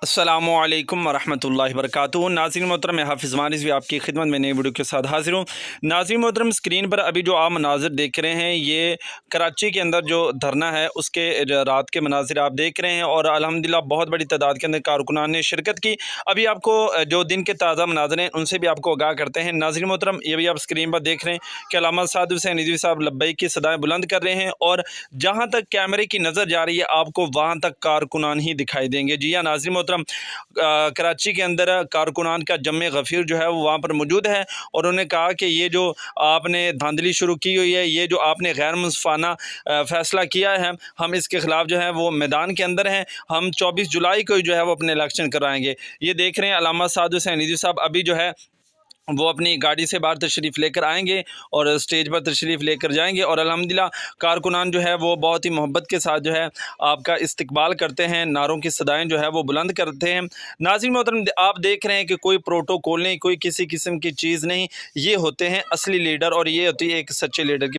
अस्सलामुअलैकुम वरहमतुल्लाहि वबरकातुहू। नाज़रीन मोहतरम, मैं हाफ़िज़ मानिस भी आपकी खिदमत में नई वीडियो के साथ हाज़िर हूँ। नाज़रीन मोहतरम, स्क्रीन पर अभी जो आप मनाज़िर देख रहे हैं, ये कराची के अंदर जो धरना है उसके रात के मनाज़िर आप देख रहे हैं और अल्हम्दुलिल्लाह बहुत बड़ी तादाद के अंदर कारकुनान ने शिरकत की। अभी आपको जो दिन के ताज़ा मनाज़िर हैं उनसे भी आपको आगाह करते हैं। नाज़रीन मोहतरम, ये भी आप स्क्रीन पर देख रहे हैं कि अल्लामा साद हुसैन रिज़वी साहब लब्बैक की सदाएँ बुलंद कर रहे हैं और जहाँ तक कैमरे की नज़र जा रही है आपको वहाँ तक कारकुनान ही दिखाई देंगे। जी हाँ नाज़रीन मोहतरम, कराची के अंदर कारकुनान का जम्मे गफ़ीर जो है वो वहाँ पर मौजूद है और उन्होंने कहा कि ये जो आपने धांधली शुरू की हुई है, ये जो आपने गैर मुंसफ़ाना फ़ैसला किया है, हम इसके ख़िलाफ़ जो है वो मैदान के अंदर हैं। हम 24 जुलाई को जो है वो अपने इलेक्शन कराएँगे। ये देख रहे हैं अल्लामा साद हुसैन रिज़वी साहब अभी जो है वो अपनी गाड़ी से बाहर तशरीफ़ लेकर आएँगे और स्टेज पर तशरीफ़ लेकर जाएँगे और अल्हम्दुलिल्लाह कारकुनान जो है वो बहुत ही मोहब्बत के साथ जो है आपका इस्तकबाल करते हैं, नारों की सदाएँ जो है वो बुलंद करते हैं। नाज़रीन मोहतरम, आप देख रहे हैं कि कोई प्रोटोकॉल नहीं, कोई किसी किस्म की चीज़ नहीं, ये होते हैं असली लीडर और ये होती है एक सच्चे लीडर की